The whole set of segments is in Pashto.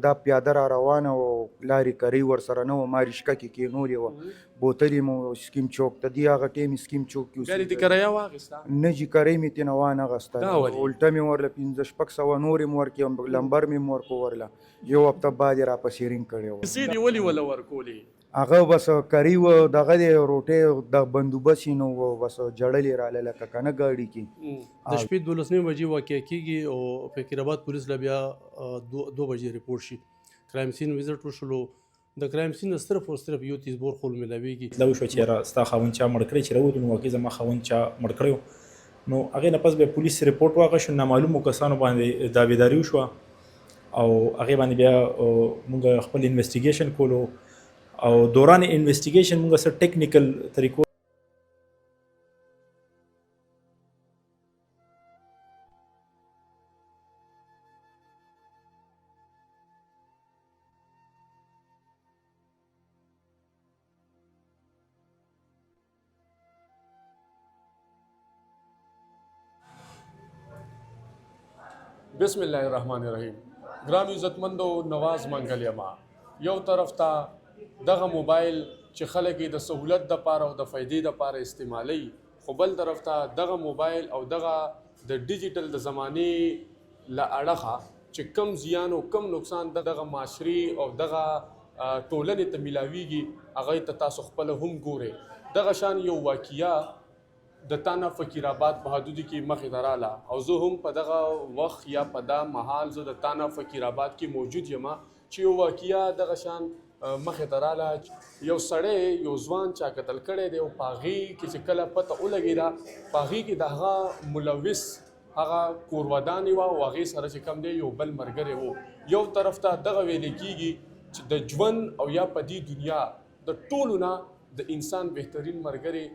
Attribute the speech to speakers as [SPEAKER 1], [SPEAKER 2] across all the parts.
[SPEAKER 1] دا پیاده را روانه و لارې کرۍ ورسره نه وه، ما رشقه کې کېنولې وه، بوتل یې مو سکیم چوک ته دي، هغه ټایم یې سکیم چوک کې
[SPEAKER 2] بیا دې کرایه واخیسته؟
[SPEAKER 1] نه جي کرۍ مې ترېنه وانهغسته،
[SPEAKER 2] دا ولې؟
[SPEAKER 1] الټه مې ورله 1500 نور یې ورکړې، لمبر مې ورکو ورله، یو هفته بعد یې راپسې رینګ کړی و.
[SPEAKER 2] پیسې دې ولې وله ورکولې؟
[SPEAKER 1] هغه بس کری و دغه دی روټۍ د بندوبست یې نو و، بس جړلې راله لکه که نه ګاډي کې.
[SPEAKER 3] د شپې 12 بجې واقع کېږي او فقیر آباد پولیس له بیا 2 بجې رپورټ شي. کرایم سین وزټ وشلو، د کرایم سین نه صرف او صرف یو تیز بور خول ملاویږي.
[SPEAKER 4] دا وشو چې یاره ستا خاوند چا مړ کړی، چې راووتو نو واقعي زما خاوند چا مړ کړی و. نو هغې نه پس بیا پولیس رپورټ واخیستو، نامعلومو کسانو باندې داویداري وشوه او هغې باندې بیا موږ خپل انویسټیګیشن کولو او دوران انویسټیګیشن موږ څه ټیکنیکل طریقو
[SPEAKER 2] بسم الله الرحمن الرحیم. ګرانو عزتمندو، نواز منګل یما. یو طرف ته دغه موبایل چې خلک یې د سهولت دپاره او د فایدې دپاره استعمالوي، خو بل طرف ته دغه موبایل او دغه د ډیجیټل د زمانې له اړخه چې کم زیان او کم نقصان دغه معاشري او دغه ټولنې ته میلاویږي، هغه ته تاسو خپله هم ګورئ. دغه شان یو واقعه د تانا فقیر آباد په حدودو کې مخې ته راله او زه هم په دغه وخت یا په دا مهال زه د تانا فقیر آباد کې موجود یم چې یو واقعه دغه شان مخې ته راله. یو سړی یو ځوان چا قتل کړی دی او په هغې کې چې کله پته ولګېده، په هغې کې د هغه ملوث هغه کورودانې وه او هغې سره چې کوم دی یو بل ملګری و. یو طرف ته دغه ویلی کېږي چې د ژوند او یا په دې دنیا د ټولو نه د انسان بهترین ملګری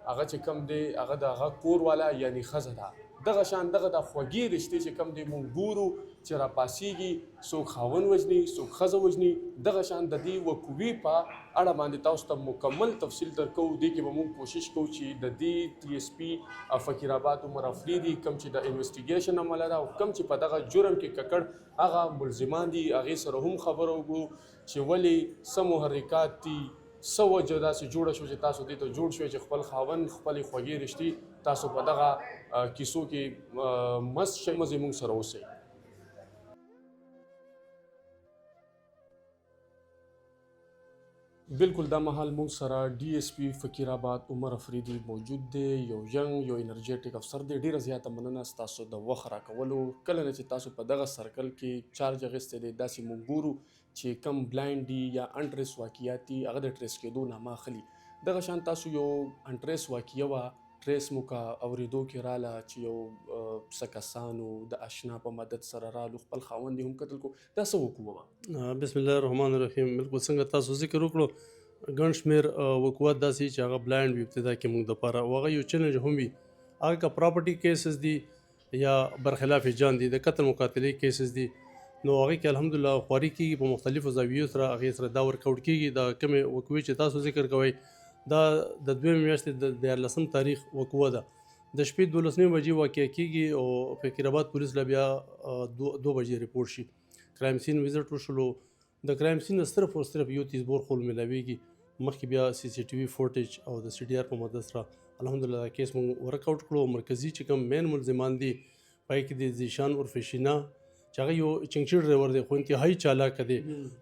[SPEAKER 2] هغه چې کم دی هغه د هغه کور والا یعنی ښځه ده. دغه شان دغه د خوږې رشتې چې کم دی مونږ ګورو چې راپاسېږي، څوک خاوند وژني، څوک ښځه وژني. دغه شان د دې وقوعې په اړه باندې تاسو ته مکمل تفصیل درکوو. دې کې به مونږ کوشش کوو چې د دې ټي اس پي فقیر آباد عمر افریدي کم چې د انویسټیګیشن عمله ده او کم چې په دغه جرم کې ککړ هغه ملزمان دي، هغې سره هم خبره وکړو چې ولې څه محرکات دي، څه وجه داسې جوړه شوه چې تاسو دې ته جوړ شوی چې خپل خاوند خپلې خوږې رشتې تاسو په دغه کیسو کې مست شئ. زموږ سره اوسئ. بالکل دا مهال موږ سره ډي اس پي فقیر آباد عمر افریدي موجود دی، یو ینګ یو انرجیټک افسر دی. ډېره زیاته مننه ستاسو د وخت راکولو. کله نه چې تاسو په دغه سرکل کې چارج اخیستی دی، داسې موږ ګورو چې کم بلایند دي یا انټریس واقعیات دي هغه د ټریس کېدو نامه اخلي. دغه شان تاسو یو انټریس واقعیه وه ټریس مو کا اورېدو کې راله چې یو څه کسانو د اشنا په مدد سره رالو، خپل خاوند یې هم قتل کو. دا څه وقوعه وه؟
[SPEAKER 3] بسم الله الرحمن الرحیم. بالکل څنګه تاسو ذکر وکړو، ګڼ شمېر وقوعات داسې چې هغه بلایند وي ابتدا کې موږ دپاره، او هغه یو چیلنج هم وي. هغه که پراپرټي کیسز دي یا برخلاف جان دي، د قتل مقاتلې کیسز دي، نو هغې کې الحمدلله خواري کېږي په مختلفو زاویو سره. هغې سره دا ورکاوټ کېږي. د کومې وقوعې چې تاسو ذکر کوئ دا د 2 میاشتې د 14 تاریخ وقوعه ده. د شپې 12 بجې واقع کېږي او فقیر آباد پولیس له بیا 2 بجې رپورټ شي. کرایم سین وزټ وشلو، د کرایم سین نه صرف او صرف یو تیز بور خول ملاویږي. مخکې بیا سی سی ټي وي فوټیج او د سی ډي آر په مدد سره الحمدلله دا کیس موږ ورکاوټ کړو. مرکزي چې کوم مین ملزمان دي پای کې د زیشان عرف شینا چې هغه یو چنګچي ډرایور دی خو انتهایي چالاکه دی.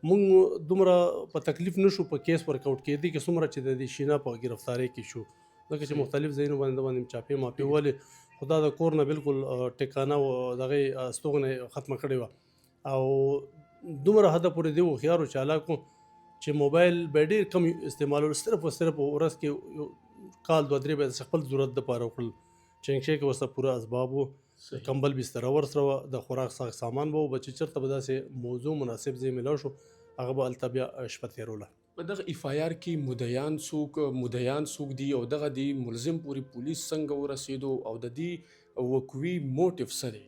[SPEAKER 3] موږ دومره په تکلیف نشو په کیس ورکاوټ کېدی کې څومره چې د دې شینا په گرفتارۍ کې شو، ځکه چې مختلف ځایونو باندې چاپې ماپې ولې خو دا د کور نه بالکل ټکانه و دغه ستوغنه ختمه کړې وه. او دومره حده پورې دی هوښیار او چالاک و چې موبایل به ډېر کم استعمالول، صرف او صرف ورځ کې کال 2-3 به خپل ضرورت دپاره وکړل. چنګچی کې ورسره پوره اسباب و، کمبل بستره ورسره وه، د خوراک سامان به و، چې چېرته به داسې موضوع مناسب ځای میلاو شو هغه به هلته بیا شپه تېروله.
[SPEAKER 2] په دغه اف آی آر کې مدعیان څوک دي او دغه د ملزم پورې پولیس څنګه ورسېدو او د دې وقوعې موټیف څه دی؟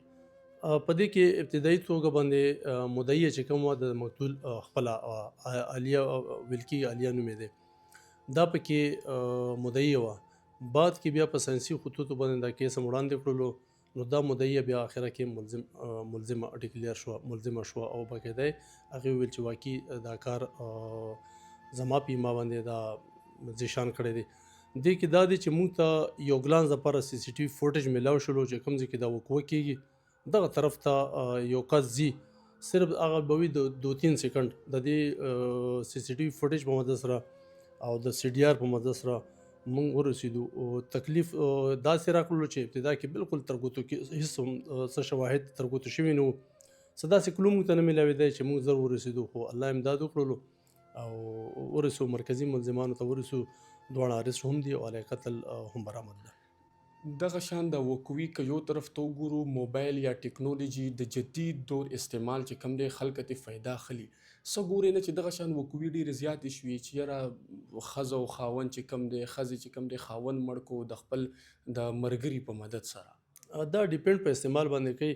[SPEAKER 3] په دې کې ابتدایي توګه باندې مدعیه چې کوم وه د مقتول خپله عالیه ولکي عالیه نومې دی، دا پکې مدعیه وه. بعد کې بیا په ساینسي خطوطو باندې دا کیس هم وړاندې کړلو نو دا مدعیه بیا اخره کې ملزمه ډیکلیر شوه، ملزمه شوه او باقاعده هغې وویل چې واقعي دا کار زما په ما باندې دا زیشان کړی دی. دې کې دا دی چې موږ ته یو ګلانس دپاره سی سی ټي وي فوټیج میلاو شولو چې کوم ځای کې دا وقوع کېږي دغه طرف ته یو کس ځي صرف هغه به وي د 2-3 سیکنډ د دې سی سی ټي وي فوټیج په مدد سره او د سی ډي آر په مدد سره مونږ ورسېدو. او تکلیف داسې راکړلو چې ابتدا کې بالکل تر ګوتو کې هېڅ هم څه شواهد تر ګوتو شوي نه وو، څه داسې کلو موږ ته نه میلاوېدی چې موږ زر ورسېدو، خو الله امداد وکړلو او ورسو مرکزي ملزمانو ته ورسو، دواړه ارست هم دي او علیه قتل هم برآمد ده.
[SPEAKER 2] دغه شان د وقوعي که یو طرف ته وګورو موبایل یا ټیکنالوژي د جدید دور استعمال چې کوم دی خلک ته فایده اخلي، څه ګورې نه چې دغه شان وقوعي ډېرې زیاتې شوې چې یاره ښځه او خاوند چې کوم دی، ښځې چې کوم دی خاوند مړ کړو د خپل د ملګري په مدد سره.
[SPEAKER 3] دا ډیپینډ په استعمال باندې کوي.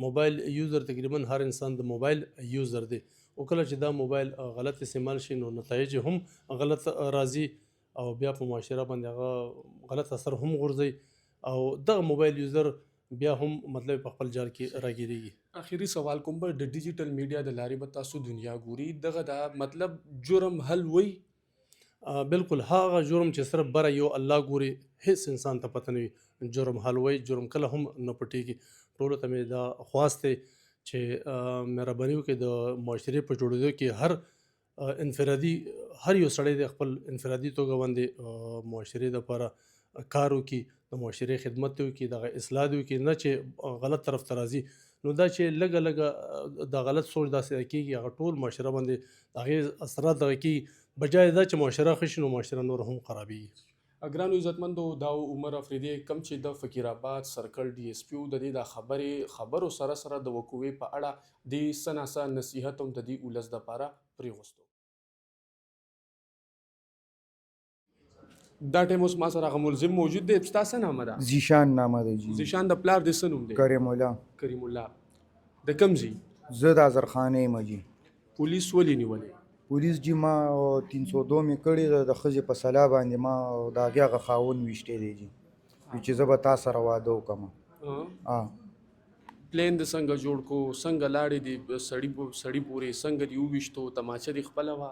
[SPEAKER 3] موبایل یوزر تقریبا هر انسان د موبایل یوزر دی او کله چې دا موبایل غلط استعمال شي نو نتایج هم غلط راځي او بیا په معاشره باندې هغه غلط اثر هم غورځي او دغه موبایل یوزر بیا هم مطلب په خپل جال کې راګیریږي.
[SPEAKER 2] اخیری سوال کوم به د ډیجیټل میډیا د لارې به تاسو دنیا ګوري دغه دا مطلب جرم حل وي؟
[SPEAKER 3] بالکل هغه جرم چې صرف بره یو الله ګوري هیڅ انسان ته پته نه وي جرم حل وي، جرم کله هم نه پټېږي. ټولو ته مې دا خواست دی چې مهرباني وکړي د معاشرې په جوړېدو کې هر انفرادي هر یو سړی د خپل انفرادي توګه باندې معاشرې دپاره کار وکړي، د معاشرې خدمت وکړي، دغه اصلاح وکړي، نه چې غلط طرف ته راځي. نو دا چې لږه لږه د غلط سوچ داسې کېږي هغه ټول معاشره باندې د هغې اثرات دغه کېږي، بجای دا چې معاشره ښه شي نو معاشره نور هم خرابېږي.
[SPEAKER 2] ګرانو عزتمندو، دا عمر افریدی کم چې د فقیر آباد سرکل ډي اس پي د دې د خبرو سره سره د وقوعې په اړه د څه ناڅه نصیحت هم د دې ولس دپاره پرېغوستو. دا ټایم اوس ما سره هغه ملزم موجود دی. ستا څه نامه ده؟
[SPEAKER 1] زیشان نامه دی جی.
[SPEAKER 2] زیشان د پلار د څه نوم دی؟
[SPEAKER 1] کریم الله.
[SPEAKER 2] کریم الله. د کوم ځای؟
[SPEAKER 1] زه د اذرخانه یم جی.
[SPEAKER 2] پولیس ولې نیولې؟
[SPEAKER 1] پولیس جی ما 302 مې کړې ده د ښځې په سلا باندې، ما د هغې هغه خاوند ویشتی دی جی چې زه به تا سره واده وکړم.
[SPEAKER 2] پلین د څنګه جوړ کو، څنګه لاړې دي سړي پورې، څنګه دې وویشتو، تماچه دې خپله وه؟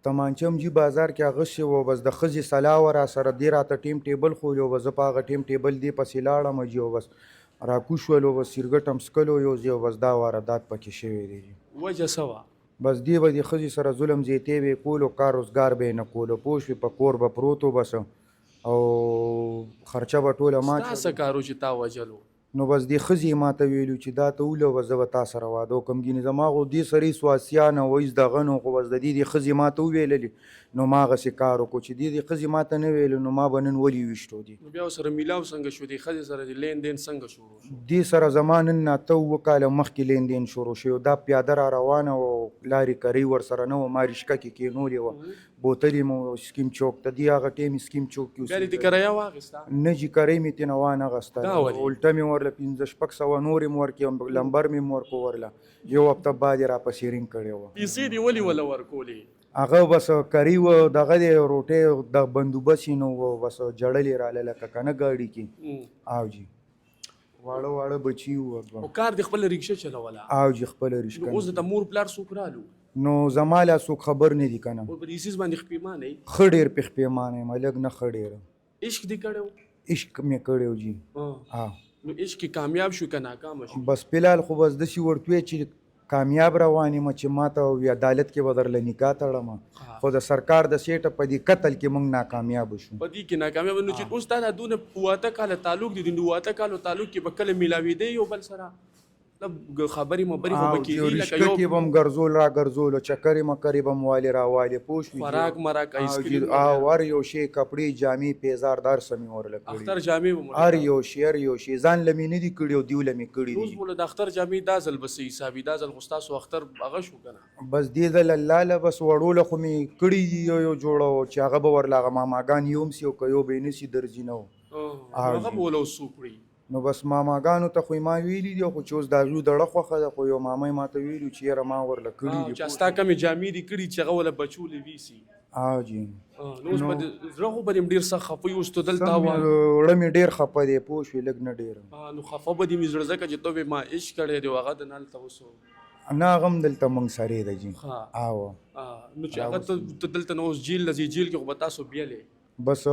[SPEAKER 1] تمانچه هم جي بازار کې اغوستې وه، بس د ښځې سلا وه را سره، دې راته ټیم ټیبل ښولي و، بس زه په هغه ټیم ټیبل دې پسې لاړم جي او بس راکوش ولو، بس سیرګټ هم څکلو یو ځای او بس دا واردات پکې شوی دی جي.
[SPEAKER 2] وجه څه وه؟
[SPEAKER 1] بس دې به د ښځې سره ظلم زیاتې به یې کولو، کار روزګار به یې نه کولو، پوه شوې، په کور به پروت و بس او خرچه به ټوله ما
[SPEAKER 2] ستا څه کار و چې تا وجلو؟
[SPEAKER 1] نو بس دې ښځې ما ته ویلو چې دا ته ولو بس زه به تا سره واده وکړم. ګینې زما خو دې سړی سواسیان او هېڅ دغه نو، خو بس د دې ښځې ما ته وویللې نو ما هغسې کار وکړو، چې دې ښځې ما ته نه ویلو نو ما به نن ولې ویشتو دي.
[SPEAKER 2] نو بیا ورسره میلاو څنګه شو؟ دې ښځې سره دې لین دین څنګه شروع شو؟
[SPEAKER 1] دې سره زما نن نه 8 کاله مخکې لین دین شروع شوی، دا پیاده را روانه و، لارې کرۍ ورسره نه وه، ما رشکه کې کېنولې وه، بوتلې مو سکیم چوک ته، دې هغه ټیم سکیم چوک کې
[SPEAKER 2] بیا دې دې کرایه واخېسته؟
[SPEAKER 1] نه جي کرۍ مې ترېنه وانهغسته، الټه مې ورله 1500 نورې مې ورکړې، لمبر مې ورکو ورله، یو هفته بعد یې راپسې رینګ کړی وه.
[SPEAKER 2] پیسې دې ولې وله ورکولې؟
[SPEAKER 1] هغه بس کرۍ وه، دغه دی روټۍ د بندوبست یې نه و، بس جړلې راله لکه که نه ګاډي کې. او جي واړه واړه بچي وو.
[SPEAKER 2] او کار دې خپله رکشه چلوله؟
[SPEAKER 1] او جي خپله رشکه.
[SPEAKER 2] اوس د مور پلار څوک رالو؟
[SPEAKER 1] نو زما لا څوک خبر نه دي که نه.
[SPEAKER 2] او په دې څیز باندې خپېمانه یې؟
[SPEAKER 1] ښه ډېر پې خپېمانه یم، لږ نه ښه ډېره.
[SPEAKER 2] عشق دې کړی و؟
[SPEAKER 1] عشق مې کړی و جي.
[SPEAKER 2] نو عشق کې کامیاب شو که ناکامه شو؟
[SPEAKER 1] بس فلحال خو بس داسې ورته وی چې کامیاب روان یم، چې ما ته وي عدالت کې به درله نکاح تړم، خو د سرکار د سیټه په دې قتل کې موږ ناکامیاب شو.
[SPEAKER 2] په دې کې ناکامیاب نو چې اوس تا دا دونه 7 کاله تعلق دی، د 7 کالو تعلق کې به کله میلاوېدی یو بل سره؟ مطلب خبرې مبرې خو به کېدي لکه یو
[SPEAKER 1] کې به م ګرځول را ګرځول، چکرې مکرې به م والې را والې، پوه شوې،
[SPEAKER 2] خوراک مراک ایسکریم،
[SPEAKER 1] او هر یو شی کپړې جامې پیزار دار څه مې ورله کړي،
[SPEAKER 2] اختر جامې به
[SPEAKER 1] هر یو شی هر یو شی ځان له مې نه دي کړي او دیوله مې کړي
[SPEAKER 2] اوس
[SPEAKER 1] دي.
[SPEAKER 2] مو له د اختر جامې دا ځل به څه حسابي؟ دا ځل خو ستاسو اختر هغه شو که نه؟
[SPEAKER 1] بس دې ځل الله له بس وړوله خو مې کړي دي یو جوړه چې هغه به ورله هغه ماماګان یو هم سي او که یو به یې نه سي درځي نه و.
[SPEAKER 2] هغه به وله اوس څوک وړي؟
[SPEAKER 1] نو بس ماماګانو ته خو ما ویلي دي، خو چې اوس د هغوی دړه خوښه ده، خو یو ماما یې ما ته ویلي چې یاره ما ورله کړي دي.
[SPEAKER 2] چې ستا کمې جامې دي کړي چې هغه وله بچو له ویسي؟
[SPEAKER 1] جی
[SPEAKER 2] نو اوس به زړه خو به دې ډېر سخت خفه وي اوس ته دلته
[SPEAKER 1] سم
[SPEAKER 2] وه
[SPEAKER 1] وړه مې ډېر خفه دی پوه شوې لږ نه ډېر
[SPEAKER 2] نو خفه به دې مې زړه ځکه چې ته به ما عشق کړی دی هغه د نهلته اوس
[SPEAKER 1] نه هغه هم دلته موږ سره دی جی
[SPEAKER 2] ها
[SPEAKER 1] او
[SPEAKER 2] نو چې هغه ته دلته نو اوس جیل لځي جیل کې خو به تاسو بیلې
[SPEAKER 1] بس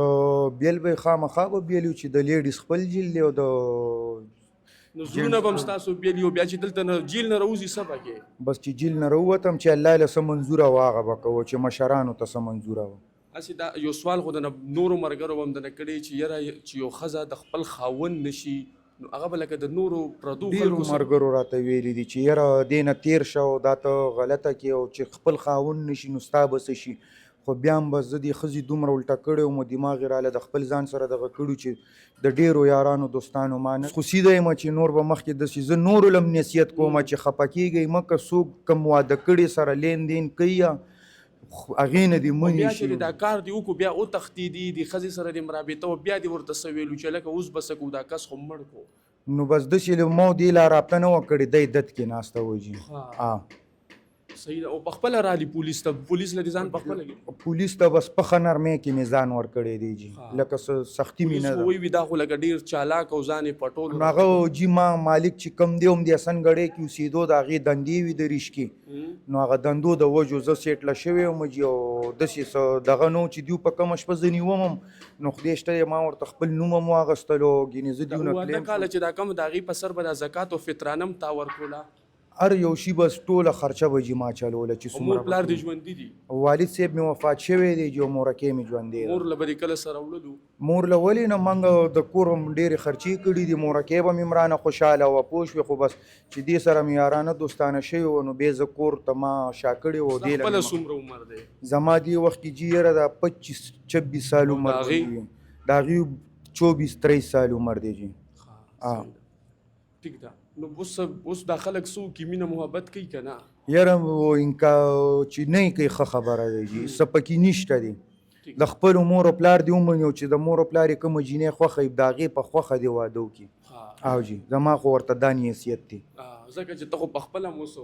[SPEAKER 1] بیل به خامخا به بیل چې د لیډیز خپل جیل دی او د
[SPEAKER 2] نو زړونه به هم ستاسو بیلي او بیا چې دلته نه جیل نه راوځي څه به کې
[SPEAKER 1] بس چې جیل نه راووتم چې الله له څه منظوره وه هغه به کوو چې مشرانو ته څه منظوره وه
[SPEAKER 2] هسې دا یو سوال خو د نورو ملګرو به هم دنه کړی چې یاره چې یو ښځه د خپل خاوند نشي نو هغه به لکه د نورو پردو
[SPEAKER 1] ډېرو
[SPEAKER 2] خلکو
[SPEAKER 1] ملګرو راته ویلي دي چې یاره دې نه تېر شه او دا ته غلطه کې او چې خپل خاوند نشي نو ستا به څه شي خو بیا هم بس زه دې ښځې دومره الټه کړی وم دماغ یې راله د خپل ځان سره دغه کړو چې د ډېرو یارانو دوستانو ما نه خو سیده یم چې نور به مخکې داسې زه نورو لم نصیحت کوم چې خفه کېږئ مه که څوک کم واده کړي سره لین دین کوي یا هغې نه دې
[SPEAKER 2] بیا
[SPEAKER 1] منې شي
[SPEAKER 2] چې دا کار دی وکړو بیا وتښتېدي د ښځې سره دې مرابطه وه بیا دې ورته څه ویلو چې لکه اوس به څه کوو دا کس خو مړ کړو
[SPEAKER 1] نو بس داسې له ما دې لا رابطه نه وه کړې دی دد کې ناسته وه جي
[SPEAKER 2] صحیح ده او پخپله رالي پولیس ته پولیس له دې ځان پخپله
[SPEAKER 1] پولیس ته بس پخه نرمۍ کې مې ځان ورکړی دی جي لکه سختي مې نه ده
[SPEAKER 2] وایي دا خو لکه ډېر چالاک او ځان یې پټول
[SPEAKER 1] نو هغه جي ما مالک چې کم دی هم د اسنګړۍ کې اوسېدو د هغې دندې وي د رشکې نو هغه دندو د وجو زه سیټله شوی وم جي او داسې څه دغه نه و چې دیو په کومه شپه زه نیوم هم نو خدای شته ما ورته خپل نوم هم واخیستلو ګینې زه دیونه
[SPEAKER 2] واده کاله چې دا کم د هغې په سر به دا زکات او فطرانه هم تا ورکوله
[SPEAKER 1] هر یو شي بس ټوله خرچه به جي ما چلوله چې
[SPEAKER 2] مور
[SPEAKER 1] څومره
[SPEAKER 2] پلار دې ژوندي دي
[SPEAKER 1] والد صاحب مې وفات شوی دی چې مورکۍ مې ژوندی ده
[SPEAKER 2] مور له به دې کله سره وړلو
[SPEAKER 1] مور له ولې نه موږ د کور هم ډېرې خرچې کړي دي مورکۍ به مې مرانه خوشحاله وه پوه شوې خو بس چې دې سره مې یارانه دوستانه شوي وه نو بیا زه کور ته ما شا کړې وه دې
[SPEAKER 2] خپله څومره عمر دی
[SPEAKER 1] زما دې وخت کې جي یاره دا 25-26 سال عمر دی د هغې 24-23 سال عمر دی جي
[SPEAKER 2] ټیک ده نو اوس دا خلک څو کې مینه محبت کوي که نه
[SPEAKER 1] یاره انکا چې نه کوي ښه خبره دی جي څه پکې نشته دی د خپلو مور او پلار دې ومني او چې د مور او پلار یې کومه جینۍ خوښه وي د هغې په خوښه دې واده وکړي او جي زما خو ورته دا نصیحت دی
[SPEAKER 2] ځکه چې ته خو پخپله هم اوس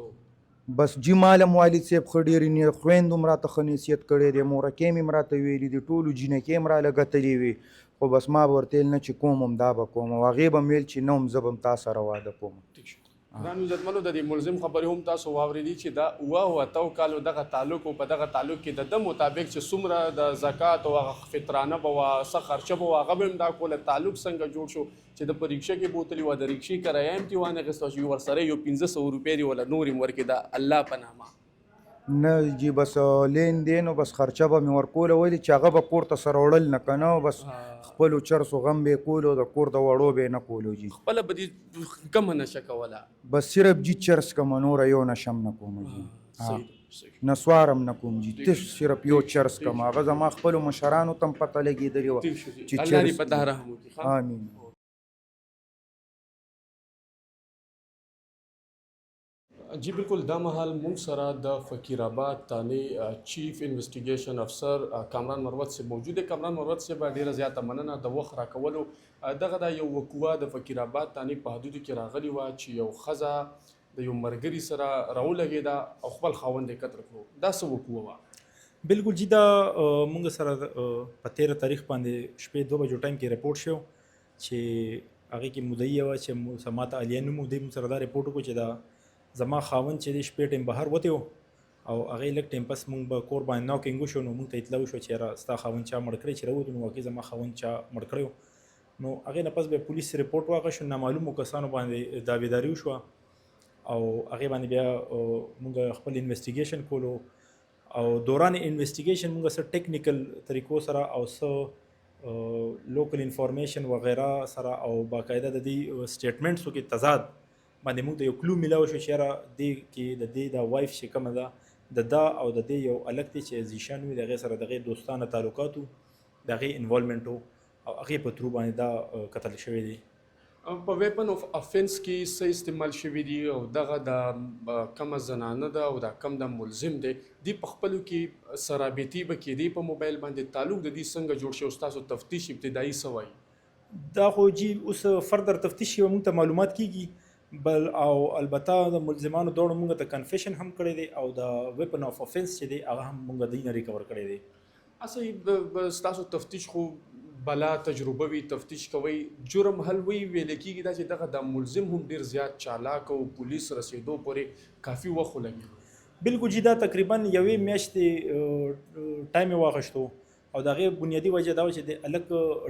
[SPEAKER 1] بس جي مال هم والد صاحب ښه ډېرې خویندو هم راته ښه نصیحت کړی دی مورکۍ مې هم راته ویلي دي ټولو جینکۍ هم راله ګټلې وي خو بس ما به ورته ویل نه چې کوم هم دا به کوم او هغې به مې ویل چې نه هم زه به هم تا سره واده کوم
[SPEAKER 2] ګرانو عزتمنو د دې ملزم خبرې هم تاسو واورېدي چې دا اوه او اتو کالو دغه تعلق او په دغه تعلق کې د ده مطابق چې څومره د زکات او هغه فطرانه به وه څه خرچه به وه هغه به هم دا کوله تعلق څنګه جوړ شو چې د په رکشه کې بوتلي وه د رکشې کرایه هم ترې وانخېسته چې ورسره یو 1500 روپۍ دې وله نور هم ورکړي د الله په نامه
[SPEAKER 1] نه جی بس لین دین او بس خرچه به مې ورکوله ولې چې هغه به کور ته سره وړل نه که نه بس خپلو چرسو غم به یې کولو د کور د وړو به یې نه کولو جي
[SPEAKER 2] خپله به دې کومه نشه کوله
[SPEAKER 1] بس صرف جي چرس کومه نوره یو نشه هم نه کوم جي نسوار هم نه کوم جي تش صرف یو چرس کوم هغه زما خپلو مشرانو ته هم پته لګېدلې وه چې
[SPEAKER 2] الله دې په تا رحم وکړي
[SPEAKER 1] آمین
[SPEAKER 2] جی بالکل دا مهال موږ سره د فقیر آباد تانې چیف انویسټیګیشن افسر کامران مروت صاحب موجود دی کامران مروت صاحب ډېره زیاته مننه د وخت راکولو دغه دا یو وقوعه د فقیر آباد تانې په حدودو کې راغلې وه چې یو ښځه د یو ملګري سره راولګېده او خپل خاوند یې قتل کړو دا څه وقوعه وه
[SPEAKER 4] بالکل جی دا موږ سره په 13 تاریخ باندې شپې 2 بجو ټایم کې رپورټ شو چې هغې کې مدعي وه چې ما ته علیه نوم دی موږ سره دا رپورټ وکړو چې دا زما خاوند چې دی شپې ټایم بهر وتی و او هغې لږ ټایم پس موږ به کور باندې ناکینګ وشو نو موږ ته اطلاع وشوه چې یاره ستا خاوند چا مړ کړی چې راووتو نو واقعي زما خاوند چا مړ کړی نو هغې نه پس بیا پولیس رپورټ واخیستو نامعلومو کسانو باندې داویداري وشوه او هغې باندې بیا موږ خپل انویسټیګیشن کولو او دوران انویسټیګیشن موږ څه ټیکنیکل طریقو سره او څه لوکل انفارمیشن وغیره سره او باقاعده د دې سټیټمنټسو کې تضاد باندې موږ ته یو کلو میلاو شو چې یاره دې کې د دې د وایف چې کومه ده د دا او د دې یو الګ دی چې زیشان وي د هغې سره د هغې دوستانه تعلقاتو د هغې انوالومنټ او هغې په ترو باندې دا قتل شوی دی
[SPEAKER 2] په ویپن اف افنس کې څه استعمال شوي دي او دغه د کومه زنانه ده او دا کم د ملزم دی دی په خپلو کې سرابطي به کېدی په موبایل باندې تعلق د دې څنګه جوړ شي ستاسو تفتیش ابتدایي څه وایي
[SPEAKER 4] دا خو جی اوس فردر تفتیش یې موږ ته معلومات کیږي بل او البته د ملزمانو دوړو موږ ته کنفیشن هم کړی دی او د ویپن اف افنس چې دی هغه هم موږ دوی نه ریکور کړی دی
[SPEAKER 2] اصل ستاسو تفتیش خو بلا تجربه وي تفتیش کوي جرم حل وی ویل کېږي دا چې دغه د ملزم هم ډیر زیات چالاک او پولیس رسیدو پورې کافي وخت ولګي.
[SPEAKER 4] بالکل جی دا تقریبا یوې میاشتې ټایم یې واخیستو او د هغې بنیادي وجه دا وه چې د هلک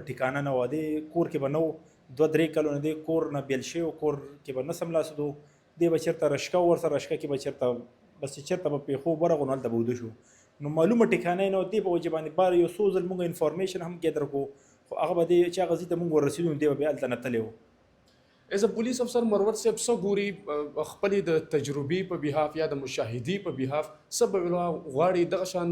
[SPEAKER 4] ټیکانه نه وه، د کور کې به نه و، 2-3 کلونه د کور نه بیل شوی و، کور کې به نه سملاسېدو، دی به چېرته رشکه ورسره رشکه کې به چېرته بس چې چېرته به پرې خوب ورغلو نو هلته به وده شو. نو معلومه ټیکانه یې نه وه، دې په وجه باندې بار یو څو ځل مونږ انفارمیشن هم ګیدر کړو خو هغه به دی چې هغه ځای ته مونږ ورسېدو نو دی به بیا هلته نه تللی و.
[SPEAKER 2] ایز ا پولیس افسر مروت صاحب څه ګوري خپلې د تجربې په بیهاف یا د مشاهدې په بیهاف څه به غواړي دغه شان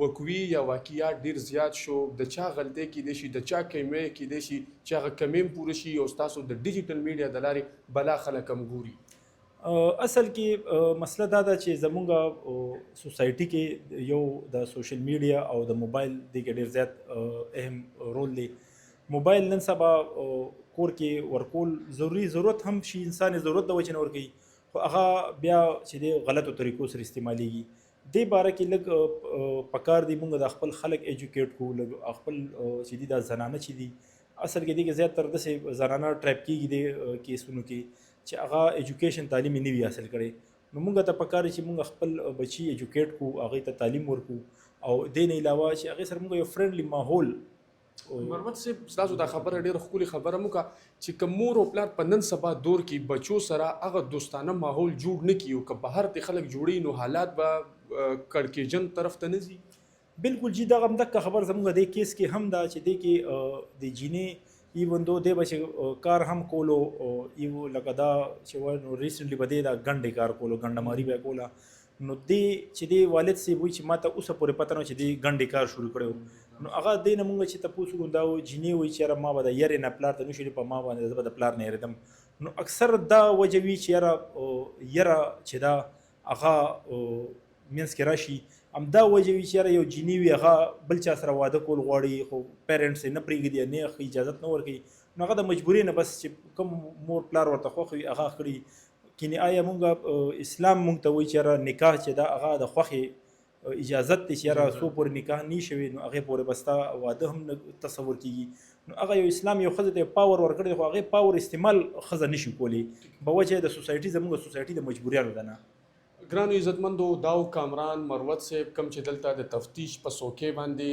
[SPEAKER 2] وقوي یا واقعیات ډیر زیات شو، د چا غلطۍ کیدای شي، د چا کمۍ کیدای شي چې هغه کمۍ هم پوره شي او ستاسو د ډیجیټل میډیا د لارې بلا خلک هم ګوري؟
[SPEAKER 4] اصل کې مسله دا ده چې زمونږ سوسایټي کې یو د سوشل میډیا او د موبایل د کې ډېر زیات اهم رول دی. موبایل نن سبا کور کې ورکول ضرورت هم شي، انسان ضرورت د وجې نه ورکوي خو هغه بیا چې د غلطو طریقو سره استعمالیږي. دې باره کې لږ پکار دی مونږ د خپل خلک ایجوکیټ کړو، لږ خپل چې دي دا زنانه چې دي اصل کې دې کې زیاتره داسې زنانه ټریپ کېږي د کیسونو کې چې هغه ایجوکیشن تعلیم یې نه وي حاصل کړی. نو مونږ ته پکار چې مونږ خپل بچي ایجوکیټ کړو، هغوی ته تعلیم ورکړو او دې نه علاوه چې هغې سره مونږ یو فرینډلی ماحول.
[SPEAKER 2] مروت صاحب ستاسو دا خبره ډېره ښکلې خبره مو کړه چې که مور او پلار په نن سبا دور کې بچو سره هغه دوستانه ماحول جوړ نه کړي او که بهر ته خلک جوړي نو حالات به کړکېچن طرف ته نه ځي.
[SPEAKER 4] بالکل جی دغه همدغه خبر زموږ د کیس کې هم دا چې دې کې د جینۍ ایون دو دی به چې کار هم کولو ایو لکه دا چې وایي نو ریسنټلی به دی دا ګنډې کار کولو، ګنډهماري به یې کوله. نو دی چې دی والد صاحب وایي چې ما ته اوسه پورې پته نه وه چې دی ګنډې کار شروع کړی و. نو هغه دی نه مونږ چې تپوس وکړو دا جینۍ وایي چې یاره ما به د یارې نه پلار ته نه شولې په ما باندې زه به د پلار نه یېرېدم. نو اکثر دا وجه وي چې یاره چې دا هغه منځ کې راشي، همدا وجه وي چې یاره یو جینۍ وي هغه بل چا سره واده کول غواړي خو پیرنټس یې نه پرېږدي، نه اجازت نه ورکوي. نو هغه د مجبورۍ نه بس چې کوم مور پلار ورته خوښ وي هغه کړي. کینې آیا مونږ اسلام مونږ ته وایي چې یاره نکاح چې دا هغه د خوښې اجازت دی چې یاره څو پورې نکاح نه شوي نو هغې پورې به ستا واده هم نه تصور کېږي. نو هغه یو اسلام یو ښځې ته پاور ورکړی خو هغې پاور استعمال ښځه نه شي کولی په وجه د سوسایټي زموږ سوسایټي د مجبوریانو ده نه.
[SPEAKER 2] ګرانو عزتمندو داو کامران مروت صاحب کوم چې دلته د تفتیش په څوکۍ باندې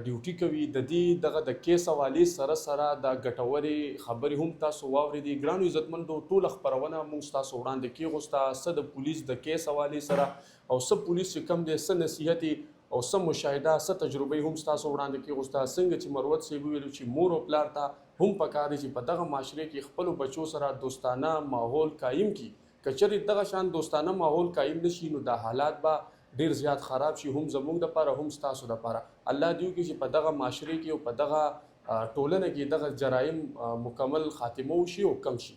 [SPEAKER 2] ډیوټي کوي د دې دغه د کیس حوالې سره سره د ګټورې خبرې هم تاسو واورېدې. ګرانو عزتمندو ټوله خپرونه موږ تاسو وړاندې کېغوسته څه د پولیس د کیس حوالې سره او څه پولیس چې کوم دی څه نصیحت او څه مشاهده څه تجربې هم تاسو وړاندې کېغوسته. څنګه چې مروت صاحب ویلو چې مور او پلار ته هم پکار دی چې په دغه معاشرې کې خپلو بچو سره دوستانه ماحول قایم کړي. که چېرې دغه شان دوستانه ماحول قایم نشي نو دا حالات به ډېر زیات خراب شي، هم زموږ دپاره هم ستاسو دپاره. الله دې وکړي چې په دغه معاشرې کې او په دغه ټولنه کې دغه جرایم مکمل خاتمه وشي او کم شي.